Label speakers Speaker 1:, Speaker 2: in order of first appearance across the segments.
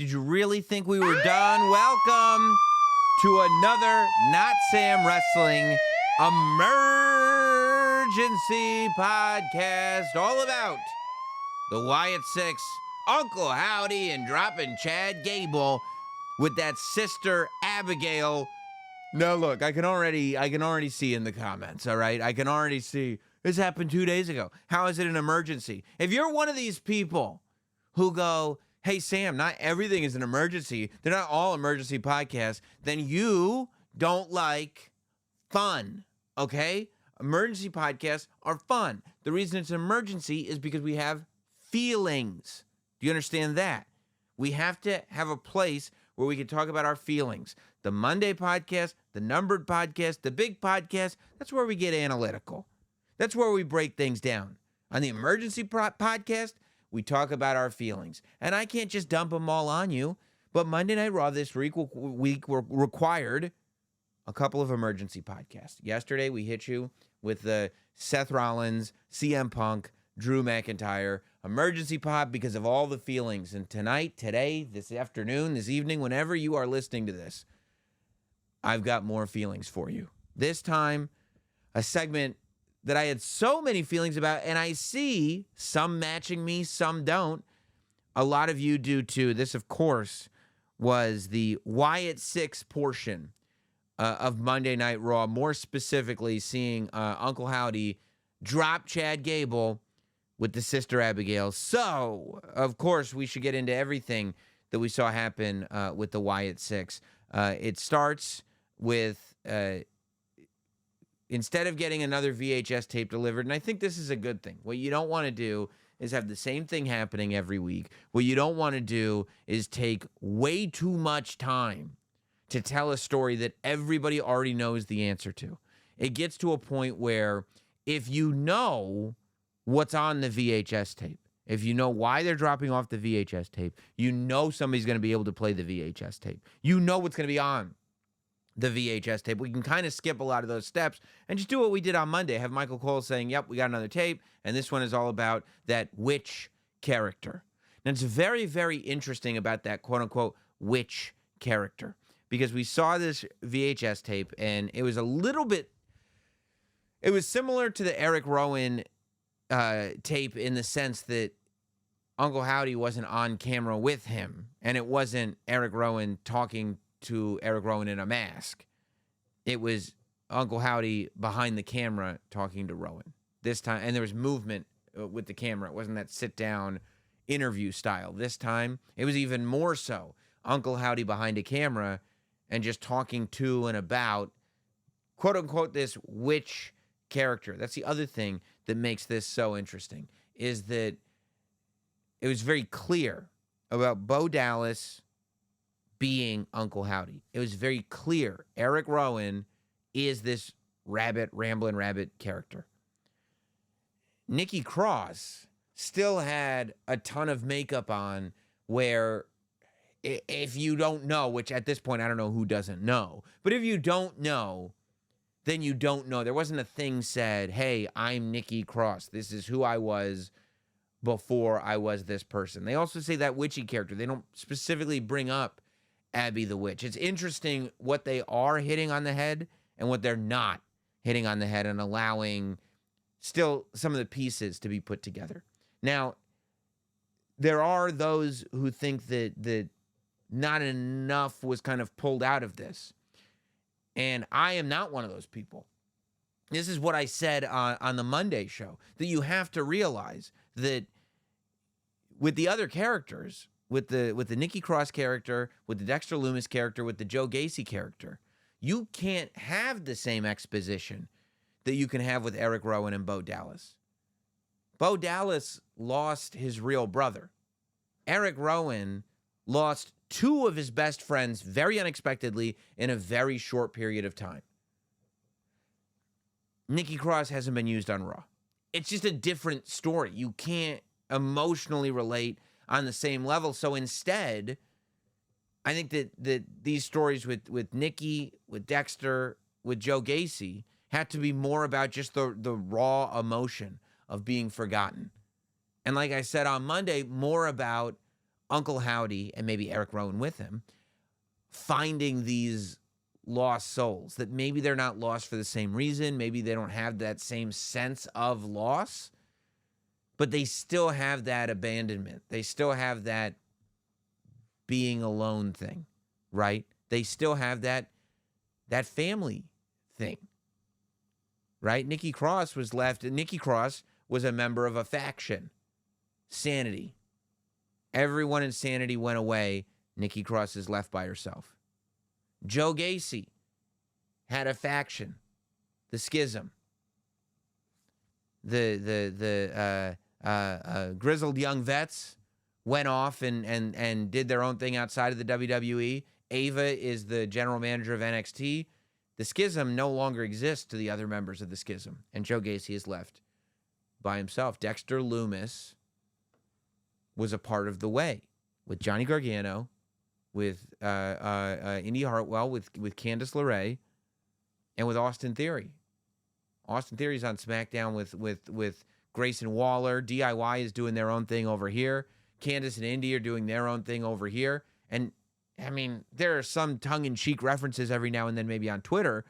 Speaker 1: Did you really think we were done? Welcome to another Notsam Wrestling Emergency Podcast, all about the Wyatt Six, Uncle Howdy, and dropping Chad Gable with that Sister Abigail. Now look, I can already see in the comments, all right? I can already see this happened 2 days ago. How is it an emergency? If you're one of these people who go, hey, Sam, not everything is an emergency, they're not all emergency podcasts, then you don't like fun, okay? Emergency podcasts are fun. The reason it's an emergency is because we have feelings. Do you understand that? We have to have a place where we can talk about our feelings. The Monday podcast, the numbered podcast, the big podcast, that's where we get analytical. That's where we break things down. On the emergency podcast, we talk about our feelings. And I can't just dump them all on you, but Monday Night Raw this week required a couple of emergency podcasts. Yesterday, we hit you with the Seth Rollins, CM Punk, Drew McIntyre emergency pod because of all the feelings. And tonight, today, this afternoon, this evening, whenever you are listening to this, I've got more feelings for you. This time, a segment that I had so many feelings about, and I see some matching me, some don't. A lot of you do too. This, of course, was the Wyatt Six portion of Monday Night Raw, more specifically seeing Uncle Howdy drop Chad Gable with the Sister Abigail. So, of course, we should get into everything that we saw happen with the Wyatt Six. It starts with... instead of getting another VHS tape delivered, and I think this is a good thing, what you don't want to do is have the same thing happening every week. What you don't want to do is take way too much time to tell a story that everybody already knows the answer to. It gets to a point where if you know what's on the VHS tape, if you know why they're dropping off the VHS tape, you know somebody's going to be able to play the VHS tape. You know what's going to be on the VHS tape. We can kind of skip a lot of those steps and just do what we did on Monday. Have Michael Cole saying, yep, we got another tape, and this one is all about that witch character. And it's very, very interesting about that quote-unquote witch character, because we saw this VHS tape, and it was it was similar to the Eric Rowan tape in the sense that Uncle Howdy wasn't on camera with him, and it wasn't Eric Rowan talking to Eric Rowan in a mask. It was Uncle Howdy behind the camera talking to Rowan this time, and there was movement with the camera. It wasn't that sit-down interview style. This time, it was even more so. Uncle Howdy behind a camera and just talking to and about, quote-unquote, this witch character. That's the other thing that makes this so interesting, is that it was very clear about Bo Dallas being Uncle Howdy. It was very clear Eric Rowan is this rambling rabbit character. Nikki Cross still had a ton of makeup on, where if you don't know, which at this point I don't know who doesn't know, but if you don't know, then you don't know. There wasn't a thing said, hey, I'm Nikki Cross. This is who I was before I was this person. They also say that witchy character. They don't specifically bring up Abby the Witch. It's interesting what they are hitting on the head and what they're not hitting on the head, and allowing still some of the pieces to be put together. Now, there are those who think that not enough was kind of pulled out of this. And I am not one of those people. This is what I said on the Monday show, that you have to realize that with the other characters, with the Nikki Cross character, with the Dexter Lumis character, with the Joe Gacy character, you can't have the same exposition that you can have with Eric Rowan and Bo Dallas. Bo Dallas lost his real brother. Eric Rowan lost two of his best friends very unexpectedly in a very short period of time. Nikki Cross hasn't been used on Raw. It's just a different story. You can't emotionally relate on the same level. So instead, I think that these stories with Nikki, with Dexter, with Joe Gacy had to be more about just the raw emotion of being forgotten. And like I said on Monday, more about Uncle Howdy and maybe Eric Rowan with him finding these lost souls that maybe they're not lost for the same reason. Maybe they don't have that same sense of loss, but they still have that abandonment. They still have that being alone thing, right? They still have that family thing, right? Nikki Cross was left. Nikki Cross was a member of a faction, Sanity. Everyone in Sanity went away. Nikki Cross is left by herself. Joe Gacy had a faction, the Schism. The grizzled young vets went off and did their own thing outside of the WWE. Ava is the general manager of NXT. The Schism no longer exists to the other members of the Schism, and Joe Gacy is left by himself. Dexter Lumis was a part of the Way with Johnny Gargano, with Indy Hartwell, with Candice LeRae, and with Austin Theory. Austin Theory's on SmackDown with Grayson Waller. DIY is doing their own thing over here. Candice and Indy are doing their own thing over here. And, I mean, there are some tongue-in-cheek references every now and then maybe on Twitter,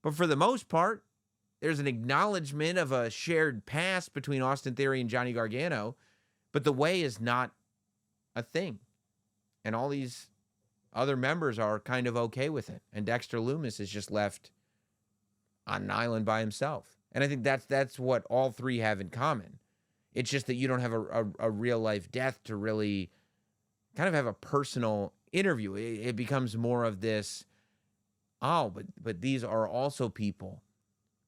Speaker 1: but for the most part, there's an acknowledgement of a shared past between Austin Theory and Johnny Gargano, but the Way is not a thing. And all these other members are kind of okay with it. And Dexter Lumis is just left on an island by himself. And I think that's what all three have in common. It's just that you don't have a real-life death to really kind of have a personal interview. It becomes more of this, but these are also people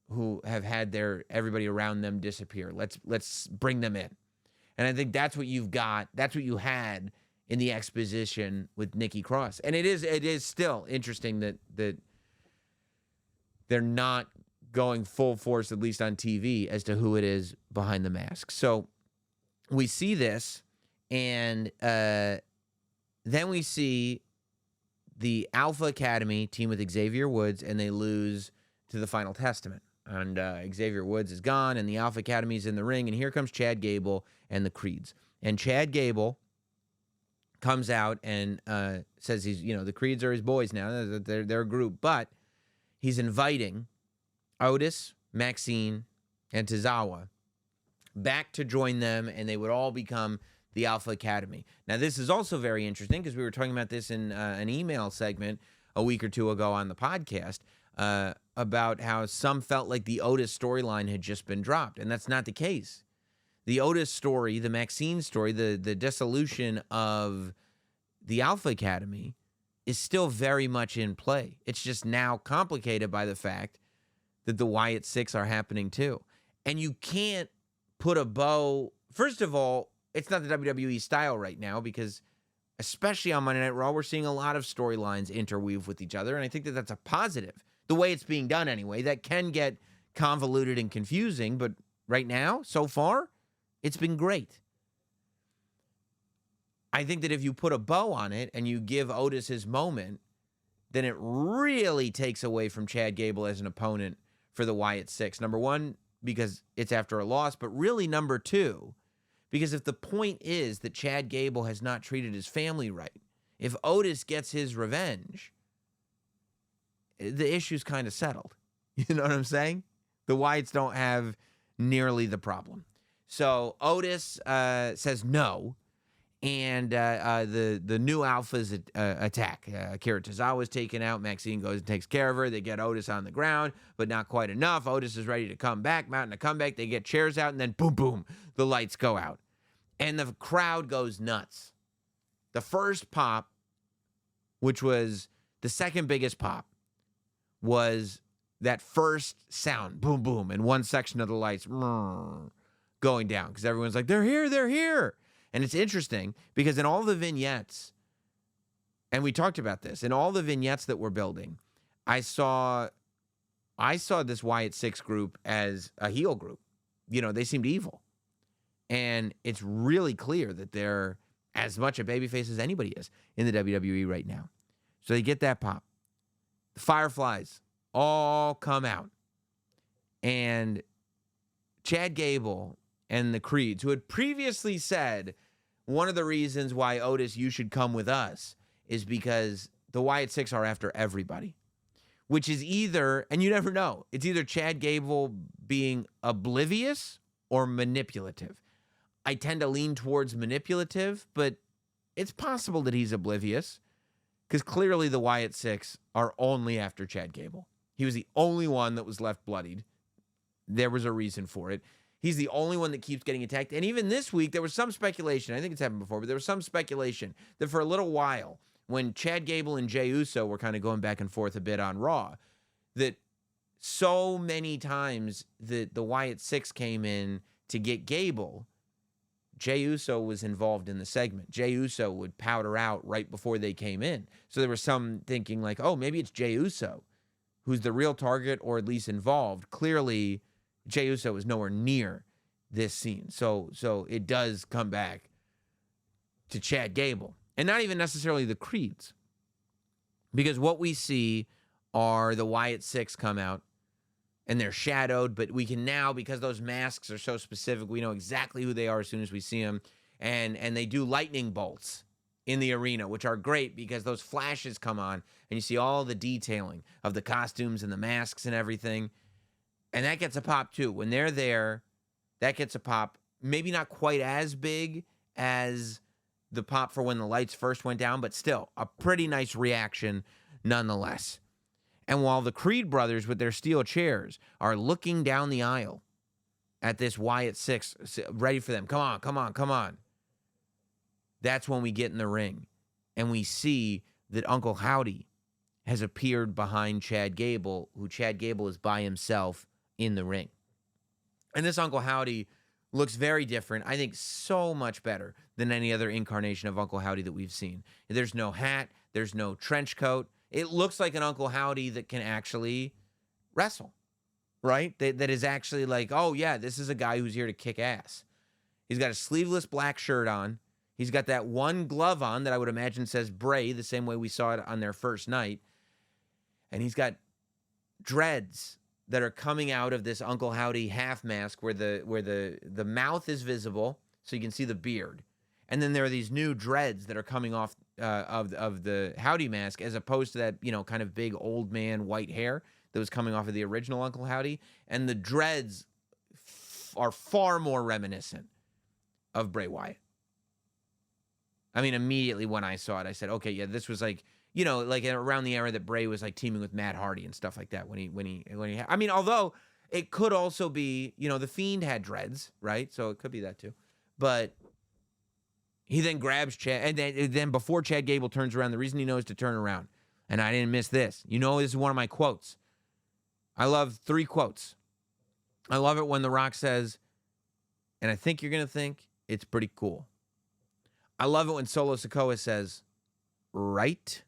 Speaker 1: who have had everybody around them disappear. Let's bring them in. And I think that's what you've got. That's what you had in the exposition with Nikki Cross. And it is still interesting that they're not going full force, at least on TV, as to who it is behind the mask. So we see this, and then we see the Alpha Academy team with Xavier Woods, and they lose to the Final Testament. And Xavier Woods is gone, and the Alpha Academy's in the ring, and here comes Chad Gable and the Creeds. And Chad Gable comes out and says the Creeds are his boys now. They're a group, but he's inviting Otis, Maxine, and Tozawa back to join them, and they would all become the Alpha Academy. Now, this is also very interesting because we were talking about this in an email segment a week or two ago on the podcast about how some felt like the Otis storyline had just been dropped, and that's not the case. The Otis story, the Maxine story, the dissolution of the Alpha Academy is still very much in play. It's just now complicated by the fact that the Wyatt Six are happening too. And you can't put a bow. First of all, it's not the WWE style right now because, especially on Monday Night Raw, we're seeing a lot of storylines interweave with each other. And I think that that's a positive. The way it's being done anyway, that can get convoluted and confusing. But right now, so far, it's been great. I think that if you put a bow on it and you give Otis his moment, then it really takes away from Chad Gable as an opponent for the Wyatt Six. Number one, because it's after a loss, but really number two, because if the point is that Chad Gable has not treated his family right, if Otis gets his revenge, the issue's kind of settled. You know what I'm saying? The Wyatts don't have nearly the problem. So Otis says no, and the new Alphas attack. Akira Tozawa's taken out. Maxine goes and takes care of her. They get Otis on the ground, but not quite enough. Otis is ready to come back, mounting a comeback. They get chairs out, and then boom, boom, the lights go out. And the crowd goes nuts. The first pop, which was the second biggest pop, was that first sound, boom, boom, and one section of the lights going down because everyone's like, they're here, they're here. And it's interesting because in all the vignettes, and we talked about this, in all the vignettes that we're building, I saw this Wyatt Six group as a heel group. You know, they seemed evil. And it's really clear that they're as much a babyface as anybody is in the WWE right now. So they get that pop. The Fireflies all come out. And Chad Gable and the Creeds, who had previously said one of the reasons why, Otis, you should come with us is because the Wyatt Six are after everybody, which is either, and you never know, it's either Chad Gable being oblivious or manipulative. I tend to lean towards manipulative, but it's possible that he's oblivious because clearly the Wyatt Six are only after Chad Gable. He was the only one that was left bloodied. There was a reason for it. He's the only one that keeps getting attacked. And even this week, there was some speculation. I think it's happened before, but there was some speculation that for a little while, when Chad Gable and Jey Uso were kind of going back and forth a bit on Raw, that so many times that the Wyatt Six came in to get Gable, Jey Uso was involved in the segment. Jey Uso would powder out right before they came in. So there was some thinking like, oh, maybe it's Jey Uso who's the real target or at least involved. Clearly, Jey Uso is nowhere near this scene. So it does come back to Chad Gable. And not even necessarily the Creeds. Because what we see are the Wyatt Six come out, and they're shadowed, but we can now, because those masks are so specific, we know exactly who they are as soon as we see them. And they do lightning bolts in the arena, which are great because those flashes come on, and you see all the detailing of the costumes and the masks and everything. And that gets a pop, too. When they're there, that gets a pop. Maybe not quite as big as the pop for when the lights first went down, but still a pretty nice reaction nonetheless. And while the Creed brothers with their steel chairs are looking down the aisle at this Wyatt Six, ready for them, come on, come on, come on. That's when we get in the ring, and we see that Uncle Howdy has appeared behind Chad Gable, who Chad Gable is by himself in the ring. And this Uncle Howdy looks very different. I think so much better than any other incarnation of Uncle Howdy that we've seen. There's no hat. There's no trench coat. It looks like an Uncle Howdy that can actually wrestle, right? That is actually like, oh, yeah, this is a guy who's here to kick ass. He's got a sleeveless black shirt on. He's got that one glove on that I would imagine says Bray, the same way we saw it on their first night. And he's got dreads that are coming out of this Uncle Howdy half mask where the mouth is visible, so you can see the beard. And then there are these new dreads that are coming off of the Howdy mask, as opposed to that, kind of big old man white hair that was coming off of the original Uncle Howdy. And the dreads are far more reminiscent of Bray Wyatt. I mean, immediately when I saw it, I said, okay, yeah, this was like, like around the era that Bray was like teaming with Matt Hardy and stuff like that. I mean, although it could also be, the Fiend had dreads, right? So it could be that too. But he then grabs Chad, and then before Chad Gable turns around, the reason he knows to turn around, and I didn't miss this. This is one of my quotes. I love 3 quotes. I love it when The Rock says, and I think you're going to think it's pretty cool. I love it when Solo Sikoa says, right?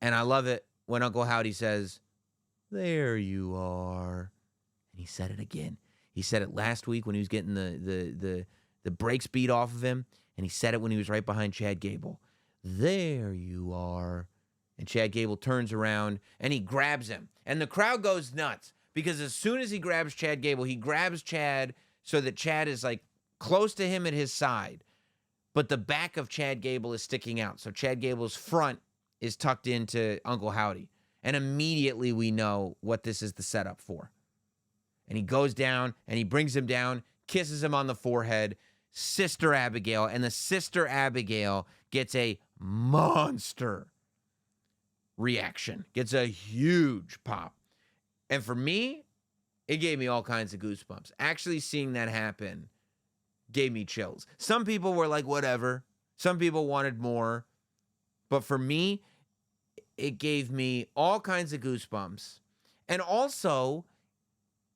Speaker 1: And I love it when Uncle Howdy says, there you are. And he said it again. He said it last week when he was getting the brakes beat off of him. And he said it when he was right behind Chad Gable. There you are. And Chad Gable turns around and he grabs him. And the crowd goes nuts because as soon as he grabs Chad Gable, he grabs Chad so that Chad is like close to him at his side. But the back of Chad Gable is sticking out. So Chad Gable's front is tucked into Uncle Howdy. And immediately we know what this is the setup for. And he goes down and he brings him down, kisses him on the forehead. Sister Abigail. And the Sister Abigail gets a monster reaction. Gets a huge pop. And for me, it gave me all kinds of goosebumps. Actually seeing that happen gave me chills. Some people were like, whatever. Some people wanted more. But for me, it gave me all kinds of goosebumps. And also,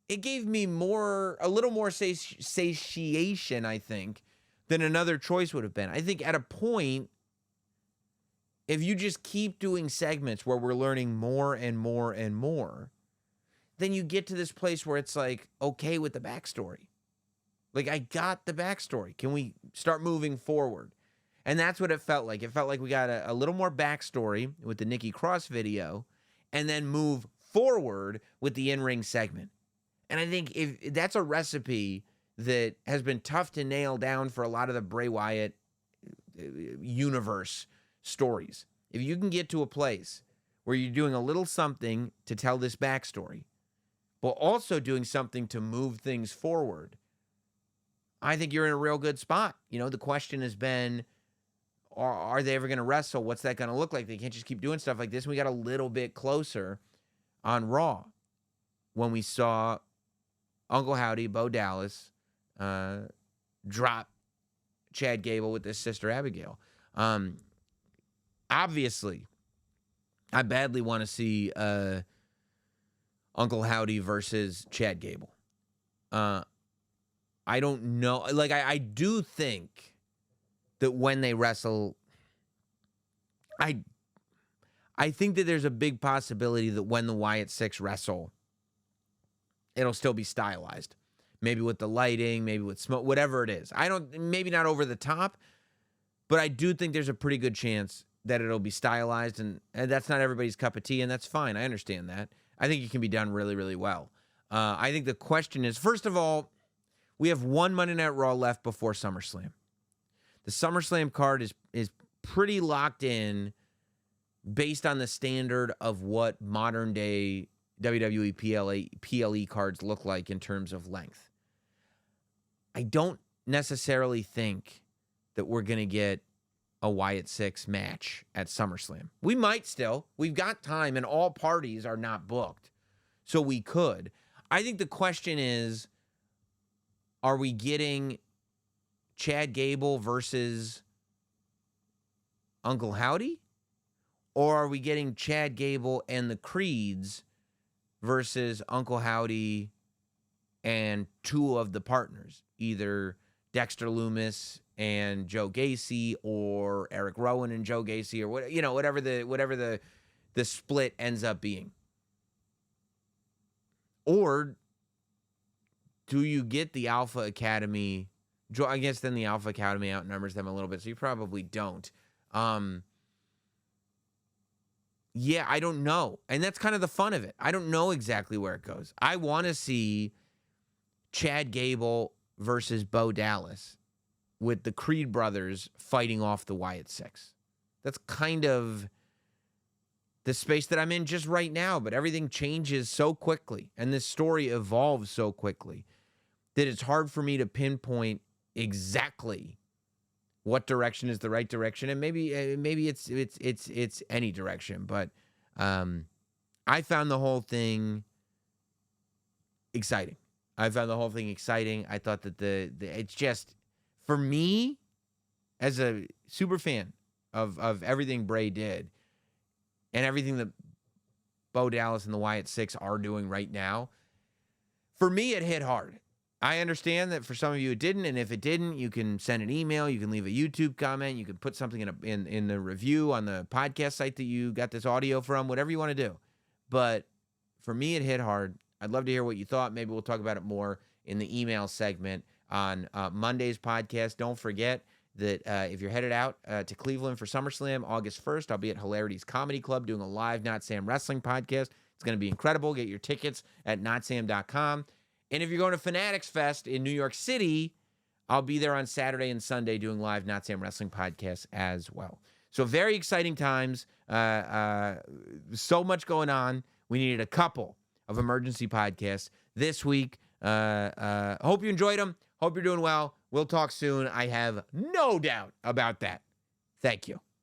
Speaker 1: it gave me a little more satiation, I think, than another choice would have been. I think at a point, if you just keep doing segments where we're learning more and more and more, then you get to this place where it's like, okay with the backstory. Like, I got the backstory. Can we start moving forward? And that's what it felt like. It felt like we got a little more backstory with the Nikki Cross video and then move forward with the in-ring segment. And I think if that's a recipe that has been tough to nail down for a lot of the Bray Wyatt universe stories. If you can get to a place where you're doing a little something to tell this backstory, but also doing something to move things forward, I think you're in a real good spot. The question has been, are they ever going to wrestle? What's that going to look like? They can't just keep doing stuff like this. And we got a little bit closer on Raw when we saw Uncle Howdy, Bo Dallas, drop Chad Gable with this Sister Abigail. Obviously, I badly want to see Uncle Howdy versus Chad Gable. I don't know. I do think that when they wrestle, I think that there's a big possibility that when the Wyatt Six wrestle, it'll still be stylized. Maybe with the lighting, maybe with smoke, whatever it is. Maybe not over the top, but I do think there's a pretty good chance that it'll be stylized, and that's not everybody's cup of tea, and that's fine. I understand that. I think it can be done really, really well. I think the question is, first of all, we have one Monday Night Raw left before SummerSlam. The SummerSlam card is pretty locked in based on the standard of what modern day WWE PLE cards look like in terms of length. I don't necessarily think that we're going to get a Wyatt Six match at SummerSlam. We might still. We've got time, and all parties are not booked. So we could. I think the question is, are we getting Chad Gable versus Uncle Howdy? Or are we getting Chad Gable and the Creeds versus Uncle Howdy and two of the partners, either Dexter Lumis and Joe Gacy, or Eric Rowan and Joe Gacy, or whatever the split ends up being? Or do you get the Alpha Academy? I guess then the Alpha Academy outnumbers them a little bit, so you probably don't. Yeah, I don't know. And that's kind of the fun of it. I don't know exactly where it goes. I want to see Chad Gable versus Bo Dallas with the Creed brothers fighting off the Wyatt Six. That's kind of the space that I'm in just right now, but everything changes so quickly, and this story evolves so quickly that it's hard for me to pinpoint exactly what direction is the right direction, and maybe it's any direction. But I found the whole thing exciting. I thought that it's just, for me, as a super fan of everything Bray did and everything that Bo Dallas and the Wyatt Six are doing right now, for me, it hit hard. I understand that for some of you it didn't, and if it didn't, you can send an email, you can leave a YouTube comment, you can put something in the review on the podcast site that you got this audio from, whatever you want to do. But for me, it hit hard. I'd love to hear what you thought. Maybe we'll talk about it more in the email segment on Monday's podcast. Don't forget that if you're headed out to Cleveland for SummerSlam, August 1st, I'll be at Hilarity's Comedy Club doing a live Notsam Wrestling podcast. It's going to be incredible. Get your tickets at notsam.com. And if you're going to Fanatics Fest in New York City, I'll be there on Saturday and Sunday doing live Notsam Wrestling podcasts as well. So very exciting times. So much going on. We needed a couple of emergency podcasts this week. Hope you enjoyed them. Hope you're doing well. We'll talk soon. I have no doubt about that. Thank you.